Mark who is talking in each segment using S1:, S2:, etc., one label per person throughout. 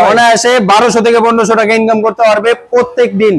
S1: অনায়াসে 1200 থেকে 1500 টাকা ইনকাম করতে পারবে প্রত্যেক দিন।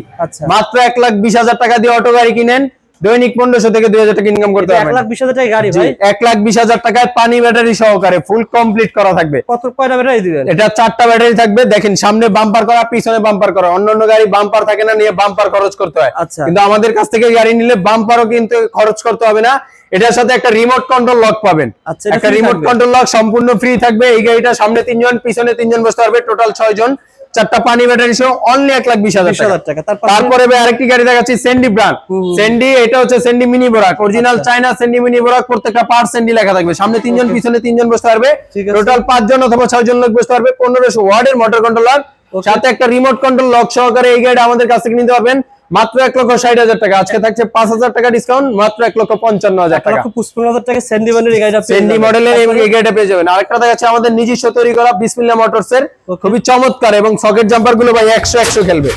S1: মাত্র 1,20,000 টাকা দিয়ে অটো গাড়ি কিনেন, দৈনিক 1500 থেকে 2000 টাকা ইনকাম করতে পারবেন।
S2: 1,20,000 টাকা গাড়ি ভাই,
S1: 1,20,000 টাকায় পানি ব্যাটারি সহকারে ফুল কমপ্লিট করা থাকবে।
S2: কয়টা ব্যাটারি দিবেন?
S1: এটা 4টা ব্যাটারি থাকবে। দেখেন সামনে বাম্পার করা, পিছনে বাম্পার করা। অন্যান্য গাড়ি বাম্পার থাকে না, নিয়ে বাম্পার খরচ করতে হয়, কিন্তু আমাদের কাছ থেকে গাড়ি নিলে বাম্পারও কিন্তু খরচ করতে হবে না। এটার সাথে একটা রিমোট কন্ট্রোল লক পাবেন। একটা রিমোট কন্ট্রোল লক সম্পূর্ণ ফ্রি থাকবে। এই গাড়িটা সামনে 3 জন, পিছনে 3 জন বসতে পারবে, টোটাল 6 জন। 4টা পানি ব্যাটারি সহ অনলি 1,20,000 টাকা। তারপরে ভাই আরেকটি গাড়ি দেখাচ্ছি, সেন্ডি ব্র্যান্ড। সেন্ডি, এটা হচ্ছে সেন্ডি মিনি বোরাক, অরিজিনাল চায়না সেন্ডি মিনি বোরাক। প্রত্যেকটা পার্ট সেন্ডি লেখা থাকবে। সামনে 3 জন, পিছনে 3 জন বসতে পারবে, টোটাল 5 জন অথবা 6 জন লোক বসতে পারবে। 1500 ওয়াটের মোটর কন্ট্রোলার, সাথে একটা রিমোট কন্ট্রোল লক সহকারে এই গাড়ি আমাদের কাছ থেকে নিতে পারবেন মাত্র 1,60,000 টাকা। আজকে থাকছে 5,000 টাকা ডিসকাউন্ট, মাত্র 1,55,000 টাকা।
S2: 1,55,000 টাকা সেন্ডি মডেলের এই গাড়িটা,
S1: সেন্ডি মডেলের এই গাড়িটা পেয়ে যাবেন। আরেকটা দেখাচ্ছে আমাদের নিজস্ব তৈরি করা বিসমিল্লাহ মোটরসের, খুবই চমৎকার, এবং সকেট জাম্পার গুলো ভাই 100 খেলবে,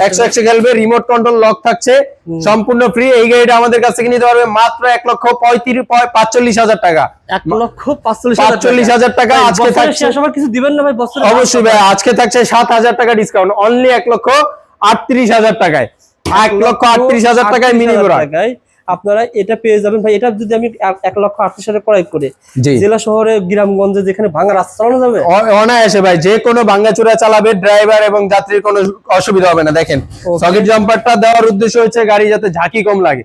S1: 100 খেলবে। রিমোট কন্ট্রোল লক থাকছে, সম্পূর্ণ ফ্রি। এই গাড়িটা আমাদের কাছ থেকে নিতে পারবে মাত্র 1,45,000 টাকা। 1,45,000 টাকা। আজকে থাকছে
S2: কিছু দিবেন না ভাই?
S1: অবশ্যই ভাই, আজকে থাকছে 7,000 টাকা ডিসকাউন্ট, অনলি 1,38,000 টাকায়। 1,38,000 টাকায় মিনি বোরাক
S2: আপনারা এটা পেয়ে যাবেন ভাই। এটা যদি আমি 1,38,000 ক্রয় করে জেলা শহরে গ্রামগঞ্জে যেখানে ভাঙা রাস্তা চালানো যাবে
S1: অনায়াসে ভাই, যে কোনো ভাঙাচোরা চালাবে, ড্রাইভার এবং যাত্রীর কোনো অসুবিধা হবে না। দেখেন সকেট জাম্পারটা দেওয়ার উদ্দেশ্য হচ্ছে গাড়ি যাতে ঝাঁকি কম লাগে।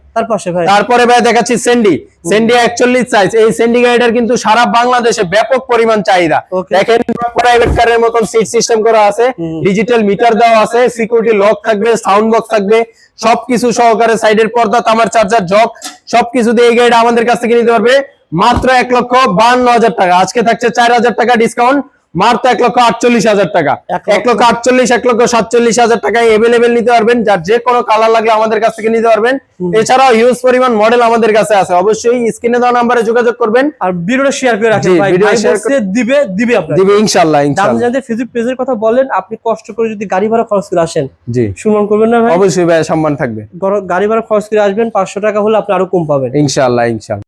S1: তারপরে ভাই দেখাচ্ছি সেন্ডি। সেন্ডি 41 সাইজ। এই সেন্ডি গাড়িটার কিন্তু সারা বাংলাদেশে ব্যাপক পরিমাণ চাহিদা। দেখেন প্রাইভেট কারের মতন সিট সিস্টেম করা আছে, ডিজিটাল মিটার দেওয়া আছে, সিকিউরিটি লক থাকবে, সাউন্ড বক্স থাকবে, সবকিছু সহকারে, সাইডের পর্দা, তামার চার্জার, জক, সবকিছু দিয়ে এই গাড়িটা আমাদের কাছ থেকে নিতে পারবে মাত্র 1,52,000 টাকা। আজকে থাকছে 4,000 টাকা ডিসকাউন্ট, মাত্র 1,48,000 টাকা। 1,48,000, 1,47,000 টাকায় এভেলেবেল নিতে পারবেন। যার যে কোনো কালার লাগলে আমাদের কাছ থেকে নিতে পারবেন। এছাড়াও হিউজ পরিমাণ মডেল আমাদের কাছে আছে। অবশ্যই স্ক্রিনে দেওয়া নাম্বারে যোগাযোগ করবেন,
S2: আর ভিডিওটা শেয়ার করে রাখবেন ভাই। ভিডিও শেয়ার করে দিবে আপনারা,
S1: দিবে ইনশাআল্লাহ।
S2: দাম জানতে ফেসবুক পেজের কথা বলেন। আপনি কষ্ট করে যদি গাড়ি ভাড়া খরচ করে আসেন,
S1: জি
S2: সম্মান করবেন না ভাই?
S1: অবশ্যই ভাই, সম্মান থাকবে।
S2: গাড়ি ভাড়া খরচ করে আসবেন, 500 টাকা হলে আপনি আরো কম পাবেন
S1: ইনশাআল্লাহ।